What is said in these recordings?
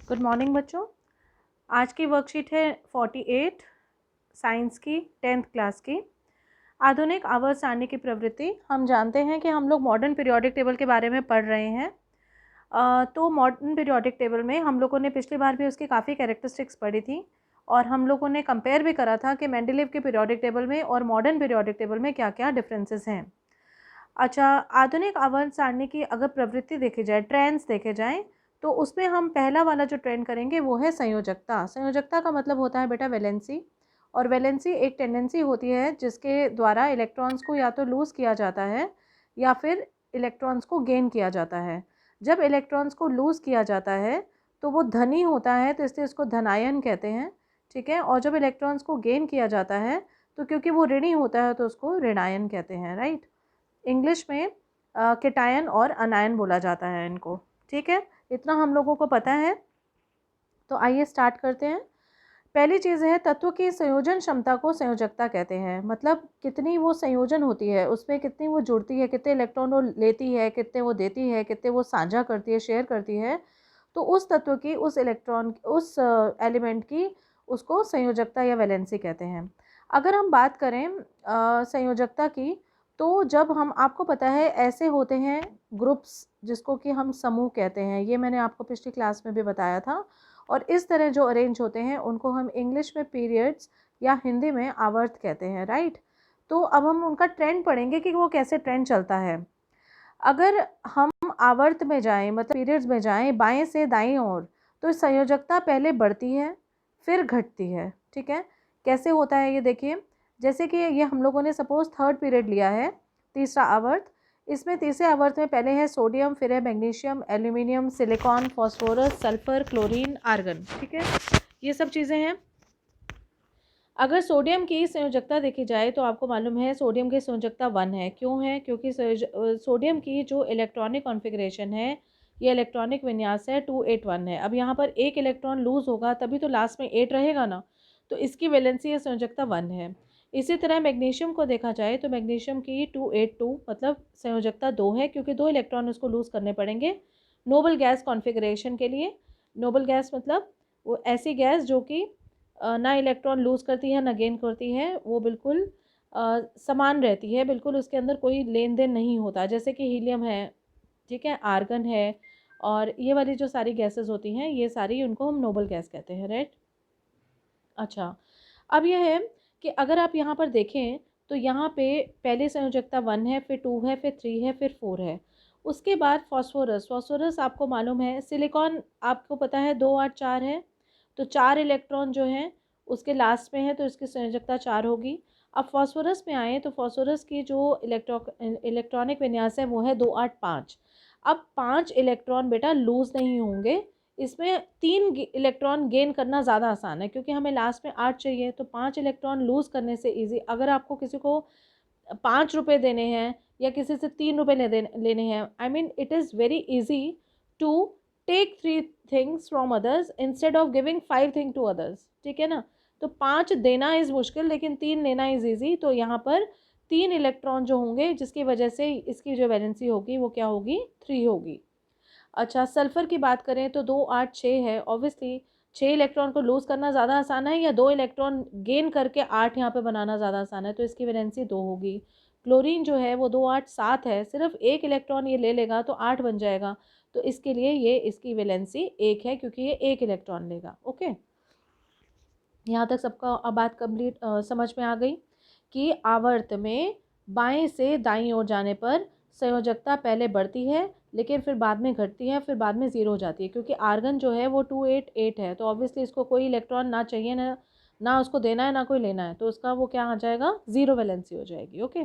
Good morning बच्चों। आज की वर्कशीट है 48 साइंस की 10th क्लास की। आधुनिक आवर्त सारणी की प्रवृत्ति। हम जानते हैं कि हम लोग मॉडर्न पीरियोडिक टेबल के बारे में पढ़ रहे हैं। तो मॉडर्न पीरियोडिक टेबल में हम लोगों ने पिछली बार भी उसकी काफ़ी कैरेक्टरिस्टिक्स पढ़ी थी और हम लोगों ने कंपेयर भी करा था कि मेंडेलीव के पीरियोडिक टेबल में और मॉडर्न पीरियोडिक टेबल में क्या क्या डिफरेंसेस हैं। अच्छा, आधुनिक आवर्त सारणी की अगर प्रवृत्ति देखी जाए, ट्रेंड्स देखे जाएं, तो उसमें हम पहला वाला जो ट्रेंड करेंगे वो है संयोजकता। संयोजकता का मतलब होता है बेटा वैलेंसी, और वैलेंसी एक टेंडेंसी होती है जिसके द्वारा इलेक्ट्रॉन्स को या तो लूज़ किया जाता है या फिर इलेक्ट्रॉन्स को गेन किया जाता है। जब इलेक्ट्रॉन्स को लूज़ किया जाता है तो वो धनी होता है, तो इसलिए उसको धनायन कहते हैं, ठीक है। और जब इलेक्ट्रॉन्स को गेन किया जाता है तो क्योंकि वो ऋणी होता है तो उसको ऋणायन कहते हैं, राइट। इंग्लिश में केटायन और अनायन बोला जाता है इनको, ठीक है। इतना हम लोगों को पता है। तो आइए स्टार्ट करते हैं। पहली चीज़ है तत्व की संयोजन क्षमता को संयोजकता कहते हैं। मतलब कितनी वो संयोजन होती है, उसमें कितनी वो जुड़ती है, कितने इलेक्ट्रॉन वो लेती है, कितने वो देती है, कितने वो साझा करती है, शेयर करती है। तो उस तत्व की, उस इलेक्ट्रॉन, उस एलिमेंट की, उसको संयोजकता या वैलेंसी कहते हैं। अगर हम बात करें संयोजकता की, तो जब हम, आपको पता है ऐसे होते हैं ग्रुप्स जिसको कि हम समूह कहते हैं, ये मैंने आपको पिछली क्लास में भी बताया था। और इस तरह जो अरेंज होते हैं उनको हम इंग्लिश में पीरियड्स या हिंदी में आवर्त कहते हैं, राइट। तो अब हम उनका ट्रेंड पढ़ेंगे कि वो कैसे ट्रेंड चलता है। अगर हम आवर्त में जाएं, मतलब पीरियड्स में जाएं बाएं से दाईं ओर, तो संयोजकता पहले बढ़ती है फिर घटती है, ठीक है। कैसे होता है ये देखिए। जैसे कि ये हम लोगों ने सपोज थर्ड पीरियड लिया है, तीसरा आवर्त। इसमें तीसरे आवर्त में पहले है सोडियम, फिर है magnesium, aluminium, silicon, phosphorus, sulphur, chlorine, argon, ठीक है। ये सब चीज़ें हैं। अगर सोडियम की संयोजकता देखी जाए तो आपको मालूम है सोडियम की संयोजकता 1 है। क्यों है? क्योंकि सोडियम की जो इलेक्ट्रॉनिक कॉन्फ़िगरेशन है, ये इलेक्ट्रॉनिक विन्यास है 281 है। अब यहाँ पर एक इलेक्ट्रॉन लूज़ होगा तभी तो लास्ट में 8 रहेगा ना, तो इसकी वैलेंसी या संयोजकता 1 है। इसी तरह मैग्नीशियम को देखा जाए तो मैग्नीशियम की 282 मतलब संयोजकता 2 है, क्योंकि 2 इलेक्ट्रॉन उसको लूज़ करने पड़ेंगे नोबल गैस कॉन्फ़िगरेशन के लिए। नोबल गैस मतलब वो ऐसी गैस जो कि ना इलेक्ट्रॉन लूज़ करती है ना गेन करती है, वो बिल्कुल समान रहती है, बिल्कुल उसके अंदर कोई लेन देन नहीं होता। जैसे कि हीलियम है, ठीक है, आर्गन है, और ये वाली जो सारी गैसेस होती हैं ये सारी, उनको हम नोबल गैस कहते हैं, राइट। अच्छा, अब यह है कि अगर आप यहाँ पर देखें तो यहाँ पे पहले संयोजकता 1 है, फिर 2 है, फिर 3 है, फिर 4 है। उसके बाद फॉस्फोरस। फॉस्फोरस आपको मालूम है, सिलिकॉन आपको पता है 2 8 4 है, तो 4 इलेक्ट्रॉन जो हैं उसके लास्ट में है, तो इसकी संयोजकता 4 होगी। अब फॉस्फोरस में आए तो फॉस्फोरस की जो इलेक्ट्रॉनिक विन्यास है वो है 2 8 5। अब 5 इलेक्ट्रॉन बेटा लूज़ नहीं होंगे, इसमें 3 इलेक्ट्रॉन गेन करना ज़्यादा आसान है, क्योंकि हमें लास्ट में 8 चाहिए, तो 5 इलेक्ट्रॉन लूज़ करने से ईजी। अगर आपको किसी को 5 रुपये देने हैं या किसी से 3 रुपये लेने हैं, I mean it is very easy to take 3 things from others instead of giving 5 thing to others, ठीक है ना। तो 5 देना इज़ मुश्किल, लेकिन 3 लेना इज़ ईजी। तो यहाँ पर 3 इलेक्ट्रॉन जो होंगे, जिसकी वजह से इसकी जो वैलेंसी होगी वो क्या होगी? 3 होगी। अच्छा, सल्फ़र की बात करें तो 2 8 6 है। ऑब्वियसली 6 इलेक्ट्रॉन को लूज़ करना ज़्यादा आसान है या 2 इलेक्ट्रॉन गेन करके 8 यहाँ पे बनाना ज़्यादा आसान है, तो इसकी वैलेंसी 2 होगी। क्लोरीन जो है वो 2 8 7 है, सिर्फ एक इलेक्ट्रॉन ये ले लेगा तो 8 बन जाएगा, तो इसके लिए ये इसकी वैलेंसी 1 है, क्योंकि ये एक इलेक्ट्रॉन लेगा। ओके, यहाँ तक सबका बात कंप्लीट समझ में आ गई कि आवर्त में बाएं से दाईं ओर जाने पर संयोजकता पहले बढ़ती है लेकिन फिर बाद में घटती है, फिर बाद में ज़ीरो हो जाती है, क्योंकि आर्गन जो है वो 288 है, तो ऑब्वियसली इसको कोई इलेक्ट्रॉन ना चाहिए, ना ना उसको देना है ना कोई लेना है, तो उसका वो क्या आ जाएगा? ज़ीरो वैलेंसी हो जाएगी। ओके,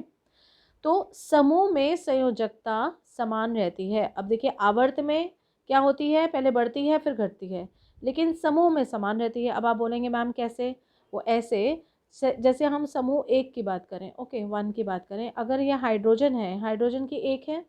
तो समूह में संयोजकता समान रहती है। अब देखिए आवर्त में क्या होती है, पहले बढ़ती है फिर घटती है, लेकिन समूह में समान रहती है। अब आप बोलेंगे मैम कैसे? वो ऐसे जैसे हम समूह 1 की बात करें, ओके 1 की बात करें, अगर यह हाइड्रोजन है, हाइड्रोजन की 1 है।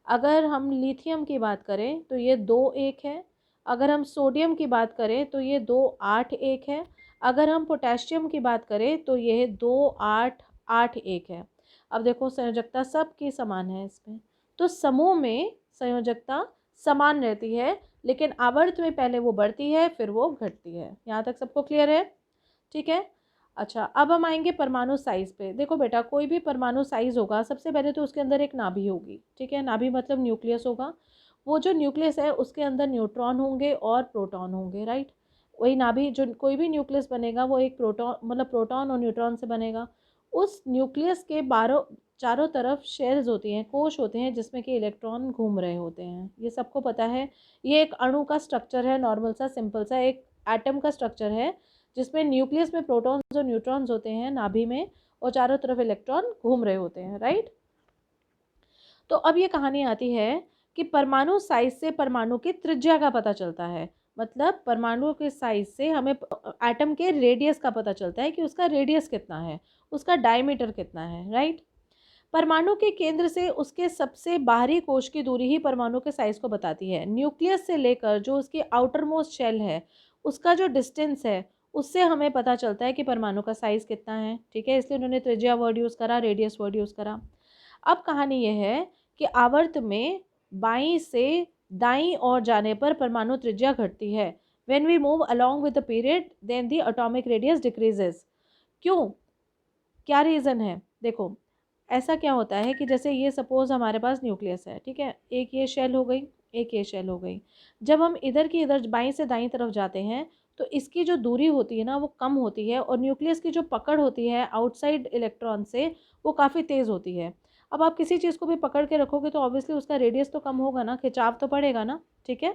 अगर हम लिथियम की बात करें तो ये 2 1 है। अगर हम सोडियम की बात करें तो ये 2 8 1 है। अगर हम पोटेशियम की बात करें तो ये 2 8 8 1 है। अब देखो संयोजकता सबकी समान है इसमें, तो समूह में संयोजकता समान रहती है, लेकिन आवर्त में पहले वो बढ़ती है फिर वो घटती है। यहाँ तक सबको क्लियर है? ठीक है। अच्छा, अब हम आएंगे परमाणु साइज पे। देखो बेटा, कोई भी परमाणु साइज होगा, सबसे पहले तो उसके अंदर एक नाभि होगी। ठीक है, नाभि मतलब न्यूक्लियस होगा। वो जो न्यूक्लियस है उसके अंदर न्यूट्रॉन होंगे और प्रोटॉन होंगे, राइट। वही नाभि, जो कोई भी न्यूक्लियस बनेगा वो एक प्रोटॉन मतलब प्रोटॉन और न्यूट्रॉन से बनेगा। उस न्यूक्लियस के चारों तरफ शेल्स होती हैं, कोश होते हैं, जिसमें कि इलेक्ट्रॉन घूम रहे होते हैं। ये सबको पता है। ये एक अणु का स्ट्रक्चर है, नॉर्मल सा सिंपल सा एक एटम का स्ट्रक्चर है, जिसमें न्यूक्लियस में प्रोटॉन्स और न्यूट्रॉन्स होते हैं नाभि में, और चारों तरफ इलेक्ट्रॉन घूम रहे होते हैं, राइट। तो अब ये कहानी आती है कि परमाणु साइज से परमाणु की त्रिज्या का पता चलता है। मतलब परमाणु के साइज से हमें एटम के रेडियस का पता चलता है कि उसका रेडियस कितना है, उसका डायमीटर कितना है, राइट। परमाणु के केंद्र से उसके सबसे बाहरी कोश की दूरी ही परमाणु के साइज को बताती है। न्यूक्लियस से लेकर जो उसकी आउटर मोस्ट शेल है, उसका जो डिस्टेंस है, उससे हमें पता चलता है कि परमाणु का साइज कितना है। ठीक है, इसलिए उन्होंने त्रिज्या वर्ड यूज़ करा, रेडियस वर्ड यूज़ करा। अब कहानी यह है कि आवर्त में बाईं से दाईं ओर जाने पर परमाणु त्रिज्या घटती है। When we move along with the period then the atomic radius decreases. क्यों, क्या रीज़न है? देखो, ऐसा क्या होता है कि जैसे ये सपोज हमारे पास न्यूक्लियस है, ठीक है, एक ये शेल हो गई, एक ये शेल हो गई। जब हम इधर की इधर बाईं से दाईं तरफ जाते हैं तो इसकी जो दूरी होती है ना वो कम होती है, और न्यूक्लियस की जो पकड़ होती है आउटसाइड इलेक्ट्रॉन से वो काफ़ी तेज़ होती है। अब आप किसी चीज़ को भी पकड़ के रखोगे तो ऑब्वियसली उसका रेडियस तो कम होगा ना, खिंचाव तो पड़ेगा ना। ठीक है,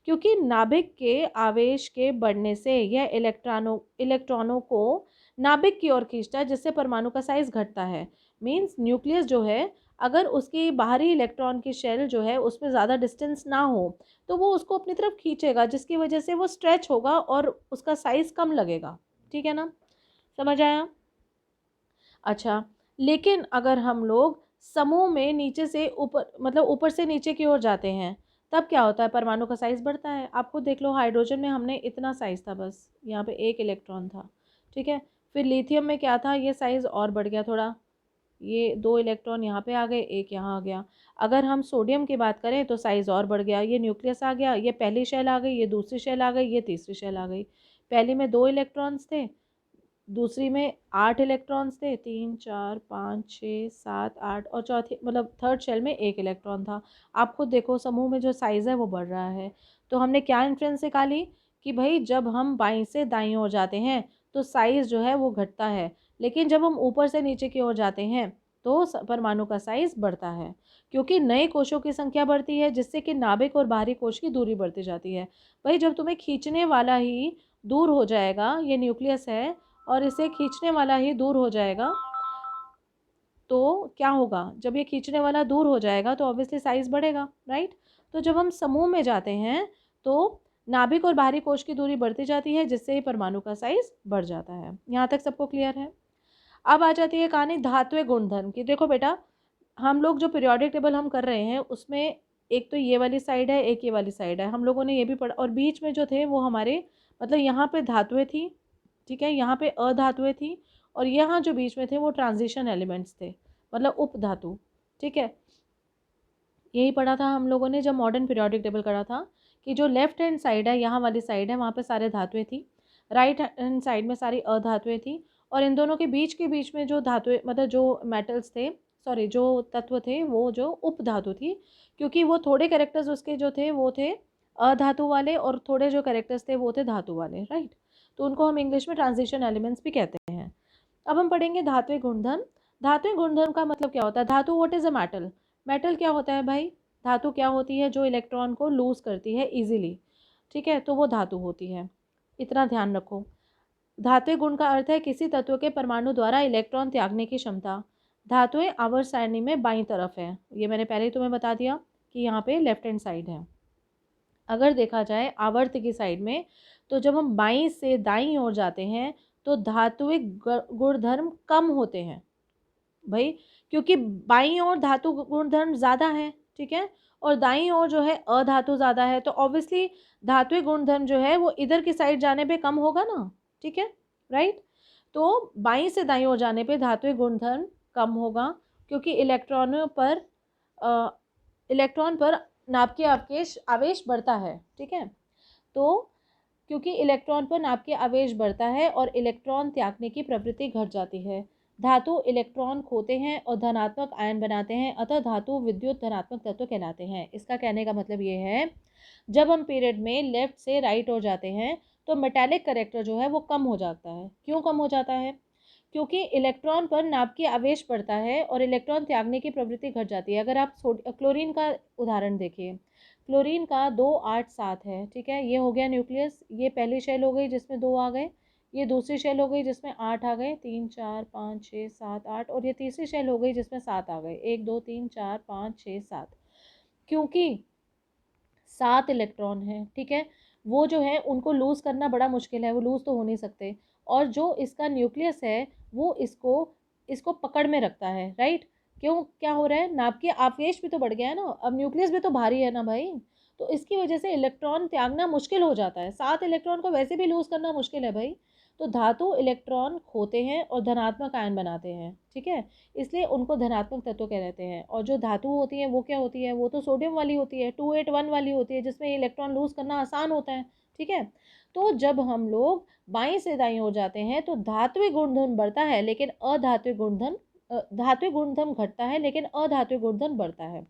क्योंकि नाभिक के आवेश के बढ़ने से यह इलेक्ट्रॉनों को नाभिक की ओर खींचता है, जिससे परमाणु का साइज घटता है। मीन्स न्यूक्लियस जो है, अगर उसकी बाहरी इलेक्ट्रॉन की शेल जो है उसमें ज़्यादा डिस्टेंस ना हो तो वो उसको अपनी तरफ खींचेगा, जिसकी वजह से वो स्ट्रेच होगा और उसका साइज़ कम लगेगा। ठीक है ना, समझ आया? अच्छा, लेकिन अगर हम लोग समूह में नीचे से ऊपर मतलब ऊपर से नीचे की ओर जाते हैं तब क्या होता है? परमाणु का साइज़ बढ़ता है। आप खुद देख लो, हाइड्रोजन में हमने इतना साइज़ था, बस यहाँ पे एक इलेक्ट्रॉन था। ठीक है, फिर लिथियम में क्या था, ये साइज़ और बढ़ गया थोड़ा, ये 2 इलेक्ट्रॉन यहाँ पे आ गए, एक यहाँ आ गया। अगर हम सोडियम की बात करें तो साइज़ और बढ़ गया, ये न्यूक्लियस आ गया, ये पहली शेल आ गई, ये दूसरी शेल आ गई, ये तीसरी शेल आ गई। पहली में 2 इलेक्ट्रॉन्स थे, दूसरी में 8 इलेक्ट्रॉन्स थे, 3 4 5 6 7 8, और चौथी मतलब थर्ड शेल में 1 इलेक्ट्रॉन था। आप खुद देखो समूह में जो साइज़ है वो बढ़ रहा है। तो हमने क्या इन्फ्रेंस निकाली कि भाई जब हम बाईं से दाईं ओर जाते हैं तो साइज़ जो है वो घटता है, लेकिन जब हम ऊपर से नीचे की ओर जाते हैं तो परमाणु का साइज़ बढ़ता है, क्योंकि नए कोशों की संख्या बढ़ती है, जिससे कि नाभिक और बाहरी कोश की दूरी बढ़ती जाती है। भाई जब तुम्हें खींचने वाला ही दूर हो जाएगा, ये न्यूक्लियस है और इसे खींचने वाला ही दूर हो जाएगा, तो क्या होगा? जब ये खींचने वाला दूर हो जाएगा तो ऑब्वियसली साइज़ बढ़ेगा, राइट। तो जब हम समूह में जाते हैं तो नाभिक और बाहरी कोश की दूरी बढ़ती जाती है, जिससे ही परमाणु का साइज़ बढ़ जाता है। यहाँ तक सबको क्लियर है? अब आ जाती है कहानी धात्विक गुणधर्म की। देखो बेटा, हम लोग जो पीरियोडिक टेबल हम कर रहे हैं उसमें एक तो ये वाली साइड है, एक ये वाली साइड है, हम लोगों ने ये भी पढ़ा, और बीच में जो थे वो हमारे मतलब यहाँ पे धातुएं थी, ठीक है, यहाँ पे अधातुएं थी, और यहाँ जो बीच में थे वो ट्रांजिशन एलिमेंट्स थे, मतलब उपधातु। ठीक है, यही पढ़ा था हम लोगों ने जब मॉडर्न पीरियोडिक टेबल करा था, कि जो लेफ्ट हैंड साइड है, यहाँ वाली साइड है, वहाँ पे सारे धातुएं थी, राइट हैंड साइड में सारी अधातुएं थी, और इन दोनों के बीच में जो धातुएं मतलब जो मेटल्स थे, सॉरी जो तत्व थे, वो जो उपधातु थी, क्योंकि वो थोड़े कैरेक्टर्स उसके जो थे वो थे अधातु वाले, और थोड़े जो कैरेक्टर्स थे वो थे धातु वाले, राइट। तो उनको हम इंग्लिश में ट्रांजिशन एलिमेंट्स भी कहते हैं। अब हम पढ़ेंगे धात्विक गुणधर्म। धात्विक गुणधर्म का मतलब क्या होता है? धातु, what is a metal? Metal क्या होता है भाई? धातु क्या होती है? जो इलेक्ट्रॉन को लूज करती है इजीली, ठीक है, तो वो धातु होती है। इतना ध्यान रखो। धात्विक गुण का अर्थ है किसी तत्व के परमाणु द्वारा इलेक्ट्रॉन त्यागने की क्षमता। धातुएं आवर्त सारणी में बाईं तरफ है, ये मैंने पहले ही तुम्हें बता दिया कि यहाँ पे लेफ्ट हैंड साइड है। अगर देखा जाए आवर्त की साइड में, तो जब हम बाईं से दाईं ओर जाते हैं तो धात्विक गुणधर्म कम होते हैं भाई, क्योंकि बाईं ओर धातु गुणधर्म ज़्यादा है, ठीक है, और दाईं ओर जो है अधातु ज़्यादा है, तो ऑब्वियसली धात्विक गुणधर्म जो है वो इधर की साइड जाने पे कम होगा ना, ठीक है, राइट। तो बाईं से दाईं ओर जाने पे धात्विक गुणधर्म कम होगा, क्योंकि इलेक्ट्रॉन पर नाभिकीय आवेश बढ़ता है, ठीक है। तो क्योंकि इलेक्ट्रॉन पर नाभिकीय आवेश बढ़ता है और इलेक्ट्रॉन त्यागने की प्रवृत्ति घट जाती है। धातु इलेक्ट्रॉन खोते हैं और धनात्मक आयन बनाते हैं, अतः धातु विद्युत धनात्मक तत्व कहलाते हैं। इसका कहने का मतलब ये है, जब हम पीरियड में लेफ्ट से राइट हो जाते हैं तो मेटालिक करेक्टर जो है वो कम हो जाता है। क्यों कम हो जाता है? क्योंकि इलेक्ट्रॉन पर नाभिकीय आवेश बढ़ता है और इलेक्ट्रॉन त्यागने की प्रवृत्ति घट जाती है। अगर आप क्लोरीन का उदाहरण देखिए, क्लोरीन का 2 8 7 है, ठीक है। ये हो गया न्यूक्लियस, ये पहली शेल हो गई जिसमें 2 आ गए, ये दूसरी शेल हो गई जिसमें 8 आ गए, 3 4 5 6 7 8, और ये तीसरी शेल हो गई जिसमें 7 आ गए, 1 2 3 4 5 6 7। क्योंकि 7 इलेक्ट्रॉन हैं, ठीक है, वो जो है उनको लूज़ करना बड़ा मुश्किल है, वो लूज़ तो हो नहीं सकते। और जो इसका न्यूक्लियस है वो इसको इसको पकड़ में रखता है, राइट। क्यों, क्या हो रहा है, नाभिकीय आवेश भी तो बढ़ गया है ना, अब न्यूक्लियस भी तो भारी है ना भाई। तो इसकी वजह से इलेक्ट्रॉन त्यागना मुश्किल हो जाता है। 7 इलेक्ट्रॉन को वैसे भी लूज़ करना मुश्किल है भाई। तो धातु इलेक्ट्रॉन खोते हैं और धनात्मक आयन बनाते हैं, ठीक है, इसलिए उनको धनात्मक तत्व कहते हैं। और जो धातु होती है वो क्या होती है, वो तो सोडियम वाली होती है, 281 वाली होती है, जिसमें इलेक्ट्रॉन लूज करना आसान होता है, ठीक है। तो जब हम लोग बाईं से दाईं हो जाते हैं तो धात्विक गुणधर्म बढ़ता है लेकिन धात्विक गुणधर्म घटता है लेकिन अधात्विक गुणधर्म बढ़ता है।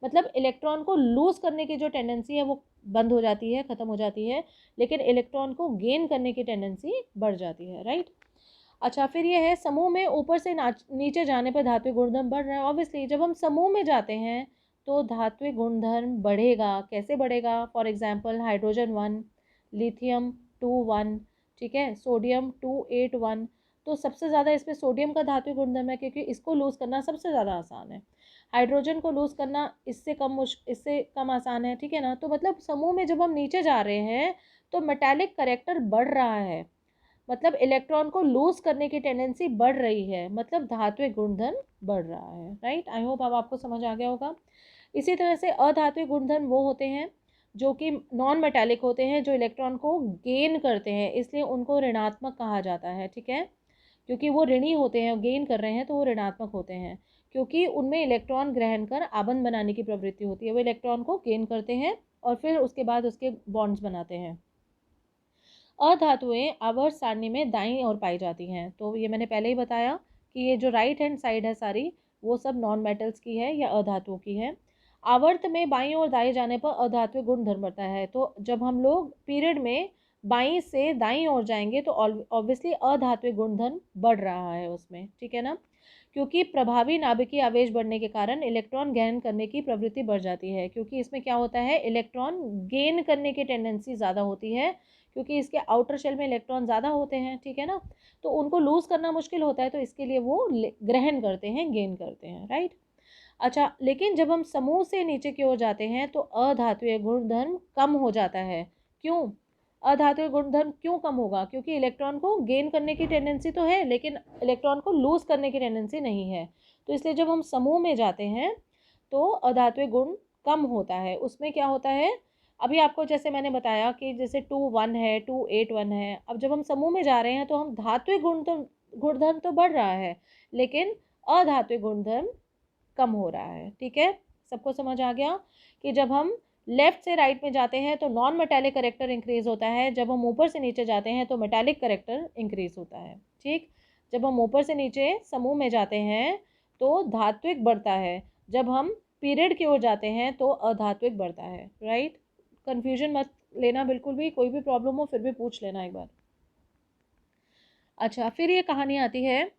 मतलब इलेक्ट्रॉन को लूज करने की जो टेंडेंसी है वो बंद हो जाती है, खत्म हो जाती है, लेकिन इलेक्ट्रॉन को गेन करने की टेंडेंसी बढ़ जाती है, राइट। अच्छा, फिर ये है समूह में ऊपर से नीचे जाने पर धात्विक गुणधर्म बढ़ रहा है। ऑब्वियसली जब हम समूह में जाते हैं तो धात्विक गुणधर्म बढ़ेगा। कैसे बढ़ेगा? फॉर एग्जांपल हाइड्रोजन 1, लिथियम 2 1, ठीक है, सोडियम 2 8 1। तो सबसे ज़्यादा इसमें सोडियम का धात्विक गुणधर्म है क्योंकि इसको लूज़ करना सबसे ज़्यादा आसान है। हाइड्रोजन को लूज़ करना इससे कम आसान है, ठीक है ना। तो मतलब समूह में जब हम नीचे जा रहे हैं तो मेटालिक करेक्टर बढ़ रहा है, मतलब इलेक्ट्रॉन को लूज करने की टेंडेंसी बढ़ रही है, मतलब धात्विक गुणधर्म बढ़ रहा है, राइट। आई होप अब आपको समझ आ गया होगा। इसी तरह से अधात्विक गुणधर्म वो होते हैं जो कि नॉन मेटालिक होते हैं, जो इलेक्ट्रॉन को गेन करते हैं, इसलिए उनको ऋणात्मक कहा जाता है, ठीक है। क्योंकि वो ऋणी होते हैं, गेन कर रहे हैं तो वो ऋणात्मक होते हैं, क्योंकि उनमें इलेक्ट्रॉन ग्रहण कर आबंध बनाने की प्रवृत्ति होती है। वो इलेक्ट्रॉन को गेन करते हैं और फिर उसके बाद उसके बॉन्ड्स बनाते हैं। अधातुएं आवर्त सारणी में दाईं ओर पाई जाती हैं। तो ये मैंने पहले ही बताया कि ये जो राइट हैंड साइड है सारी, वो सब नॉन मेटल्स की है या अधातुओं की है। आवर्त में बाईं ओर दाएं जाने पर अधात्विक गुण धर्म बढ़ता है। तो जब हम लोग पीरियड में बाईं से दाईं ओर जाएंगे तो ऑब्वियसली अधात्विक गुणधर्म बढ़ रहा है उसमें, ठीक है ना। क्योंकि प्रभावी नाभिकीय आवेश बढ़ने के कारण इलेक्ट्रॉन ग्रहण करने की प्रवृत्ति बढ़ जाती है। क्योंकि इसमें क्या होता है, इलेक्ट्रॉन गेन करने की टेंडेंसी ज़्यादा होती है, क्योंकि इसके आउटर शेल में इलेक्ट्रॉन ज़्यादा होते हैं, ठीक है ना। तो उनको लूज़ करना मुश्किल होता है, तो इसके लिए वो ग्रहण करते हैं, गेन करते हैं, राइट। अच्छा, लेकिन जब हम समूह से नीचे की ओर जाते हैं तो अधात्वीय गुणधर्म कम हो जाता है। क्यों अधात्वीय गुणधर्म क्यों कम होगा? क्योंकि इलेक्ट्रॉन को गेन करने की टेंडेंसी तो है लेकिन इलेक्ट्रॉन को लूज करने की टेंडेंसी नहीं है। तो इसलिए जब हम समूह में जाते हैं तो अधात्वीय गुण कम होता है। उसमें क्या होता है, अभी आपको जैसे मैंने बताया कि जैसे 2 1 है, 2 8 1 है। अब जब हम समूह में जा रहे हैं तो हम धात्विक गुणधर्म तो बढ़ रहा है लेकिन अधात्विक गुणधर्म कम हो रहा है, ठीक है। सबको समझ आ गया कि जब हम लेफ्ट से राइट में जाते हैं तो नॉन मेटालिक करेक्टर इंक्रीज होता है, जब हम ऊपर से नीचे जाते हैं तो मेटालिक करेक्टर इंक्रीज होता है, ठीक। जब हम ऊपर से नीचे समूह में जाते हैं तो धात्विक बढ़ता है, जब हम पीरियड की ओर जाते हैं तो अधात्विक बढ़ता है, राइट। कंफ्यूजन मत लेना बिल्कुल भी, कोई भी प्रॉब्लम हो फिर भी पूछ लेना एक बार। अच्छा, फिर ये कहानी आती है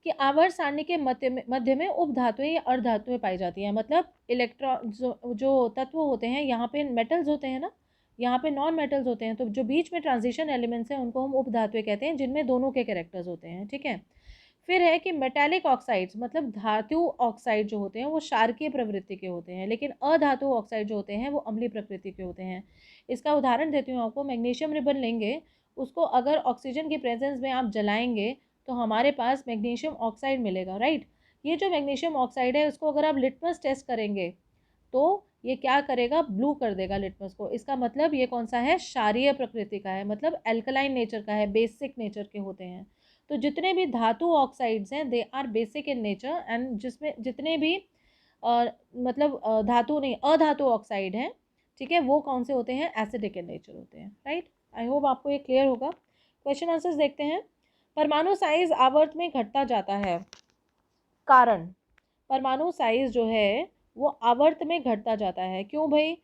कि आवर्त सारणी के मध्य में उपधातुएं या अर्धधातुएं पाई जाती हैं। मतलब इलेक्ट्रॉन जो तत्व होते हैं, यहाँ पे मेटल्स होते हैं ना, यहाँ पे नॉन मेटल्स होते हैं, तो जो बीच में ट्रांजिशन एलिमेंट्स हैं उनको हम उपधातुएं कहते हैं, जिनमें दोनों के कैरेक्टर्स होते हैं, ठीक है। फिर है कि मेटालिक ऑक्साइड्स, मतलब धातु ऑक्साइड जो होते हैं वो क्षारकीय प्रवृत्ति के होते हैं, लेकिन अधातु ऑक्साइड जो होते हैं वो अम्लीय प्रकृति के होते हैं। इसका उदाहरण देती हूँ आपको। मैग्नीशियम रिबन लेंगे, उसको अगर ऑक्सीजन की प्रेजेंस में आप जलाएंगे तो हमारे पास मैग्नीशियम ऑक्साइड मिलेगा, राइट। ये जो मैग्नीशियम ऑक्साइड है उसको अगर आप लिटमस टेस्ट करेंगे तो ये क्या करेगा, ब्लू कर देगा लिटमस को। इसका मतलब ये कौन सा है, क्षारीय प्रकृति का है, मतलब एल्कलाइन नेचर का है, बेसिक नेचर के होते हैं। तो जितने भी धातु ऑक्साइड्स हैं they are basic in nature, and जिसमें जितने भी और मतलब धातु नहीं, अधातु ऑक्साइड हैं, ठीक है, वो कौन से होते हैं, एसिडिक इन नेचर होते हैं, राइट। आई होप आपको ये क्लियर होगा। क्वेश्चन आंसर्स देखते हैं। परमाणु साइज आवर्त में घटता जाता है, कारण, परमाणु साइज जो है वो आवर्त में घटता जाता है, क्यों भाई?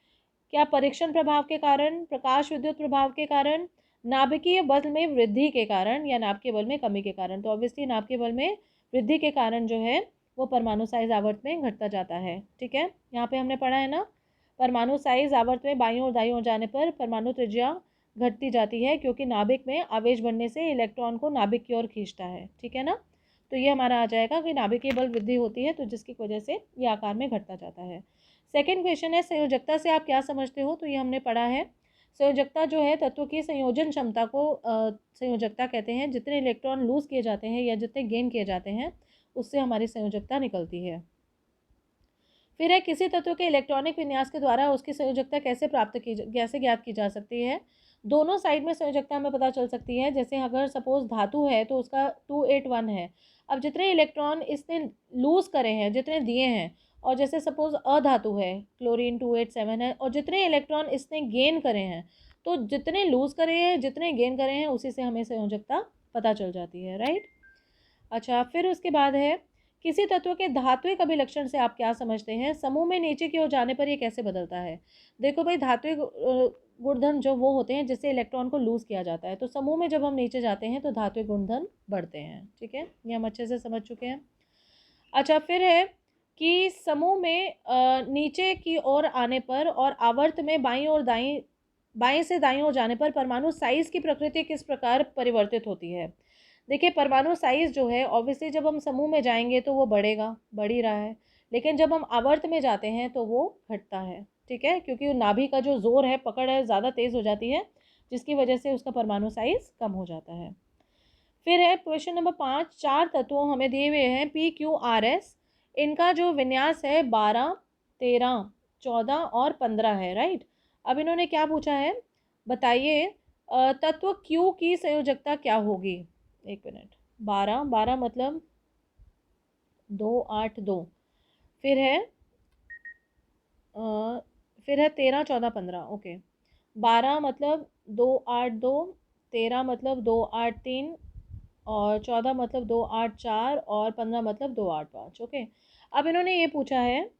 क्या परीक्षण प्रभाव के कारण, प्रकाश विद्युत प्रभाव के कारण, नाभिकीय बल में वृद्धि के कारण, या नाभिकीय बल में कमी के कारण? तो ऑब्वियसली नाभिकीय बल में वृद्धि के कारण जो है वो परमाणु साइज आवर्त में घटता जाता है, ठीक है। यहाँ पे हमने पढ़ा है ना, परमाणु साइज आवर्त में बाईं और दाईं ओर जाने पर परमाणु त्रिज्या घटती जाती है, क्योंकि नाभिक में आवेश बढ़ने से इलेक्ट्रॉन को नाभिक की ओर खींचता है, ठीक है ना। तो ये हमारा आ जाएगा कि नाभिकीय बल वृद्धि होती है, तो जिसकी वजह से ये आकार में घटता जाता है। सेकेंड क्वेश्चन है, संयोजकता से आप क्या समझते हो? तो ये हमने पढ़ा है, संयोजकता जो है तत्व की संयोजन क्षमता को संयोजकता कहते हैं। जितने इलेक्ट्रॉन लूज किए जाते हैं या जितने गेन किए जाते हैं उससे हमारी संयोजकता निकलती है। फिर है, किसी तत्व के इलेक्ट्रॉनिक विन्यास के द्वारा उसकी संयोजकता कैसे कैसे ज्ञात की जा सकती है? दोनों साइड में संयोजकता हमें पता चल सकती है। जैसे अगर सपोज धातु है तो उसका 281 है। अब जितने इलेक्ट्रॉन इसने लूज करे हैं, जितने दिए हैं, और जैसे सपोज अधातु है, क्लोरीन 287 है, और जितने इलेक्ट्रॉन इसने गेन करे हैं, तो जितने लूज करे हैं, जितने गेन करे हैं, उसी से हमें संयोजकता पता चल जाती है, राइट। अच्छा, फिर उसके बाद है, किसी तत्व के धात्विक अभिलक्षण से आप क्या समझते हैं? समूह में नीचे की ओर जाने पर ये कैसे बदलता है? देखो भाई, धात्विक गुणधर्म जो वो होते हैं जिससे इलेक्ट्रॉन को लूज किया जाता है, तो समूह में जब हम नीचे जाते हैं तो धात्विक गुणधर्म बढ़ते हैं, ठीक है, ये हम अच्छे से समझ चुके हैं। अच्छा, फिर है कि समूह में नीचे की ओर आने पर और आवर्त में बाईं से दाईं ओर जाने पर परमाणु साइज की प्रकृति किस प्रकार परिवर्तित होती है? देखिए, परमाणु साइज जो है ऑब्वियसली जब हम समूह में जाएंगे तो वो बढ़ेगा, बढ़ ही रहा है, लेकिन जब हम आवर्त में जाते हैं तो वो घटता है, ठीक है, क्योंकि नाभि का जो जोर है, पकड़ है, ज़्यादा तेज़ हो जाती है, जिसकी वजह से उसका परमाणु साइज कम हो जाता है। फिर है क्वेश्चन नंबर 5, 4 तत्वों हमें दिए हुए हैं PQRS, इनका जो विन्यास है 12, 13, 14 और 15 है, राइट। अब इन्होंने क्या पूछा है, बताइए तत्व Q की संयोजकता क्या होगी? एक मिनट, 12, 12 मतलब 2, 8, 2, फिर है 13, 14, 15, ओके। 12 मतलब 2, 8, 2, 13 मतलब 2, 8, 3, और 14 मतलब 2, 8, 4, और 15 मतलब 2, 8, 5, ओके। अब इन्होंने ये पूछा है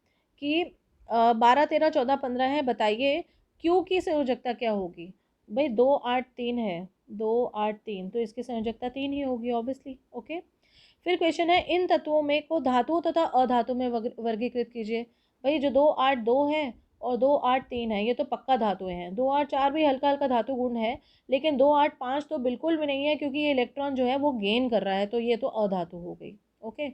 कि 12, 13, 14, 15 है, बताइए क्यू की संयोजकता क्या होगी? भाई 2, 8, 3 है, 2, 8, 3, तो इसकी संयोजकता 3 ही होगी ऑब्वियसली, ओके। फिर क्वेश्चन है, इन तत्वों में को धातुओं तथा अधातु में वर्गीकृत कीजिए। भाई जो 2, 8, 2 है और 2, 8, 3 है, ये तो पक्का धातुएं हैं। 2, 8, 4 भी हल्का हल्का धातु गुण है, लेकिन 2, 8, 5 तो बिल्कुल भी नहीं है, क्योंकि ये इलेक्ट्रॉन जो है वो गेन कर रहा है, तो ये तो अधातु हो गई, ओके।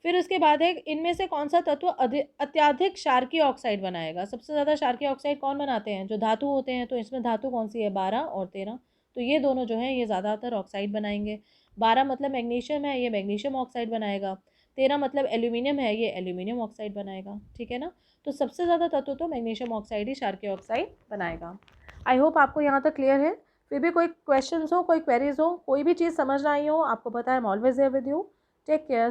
फिर उसके बाद है, इनमें से कौन सा तत्व अत्यधिक क्षारकीय ऑक्साइड बनाएगा? सबसे ज़्यादा क्षारकीय ऑक्साइड कौन बनाते हैं? जो धातु होते हैं। तो इसमें धातु कौन सी है? 12 और 13, तो ये दोनों जो हैं ये ज़्यादातर ऑक्साइड बनाएंगे। 12 मतलब मैग्नीशियम है, ये मैग्नीशियम ऑक्साइड बनाएगा। 13 मतलब एल्यूमिनियम है, ये एल्यूमिनियम ऑक्साइड बनाएगा, ठीक है ना। तो सबसे ज़्यादा तत्व तो मैग्नीशियम ऑक्साइड ही क्षारकीय ऑक्साइड बनाएगा। आई होप आपको यहाँ तक क्लियर है। फिर भी कोई क्वेश्चन हो, कोई क्वेरीज हो, कोई भी चीज़ समझ ना आई हो, आपको पता है, I am always there with you. Take care.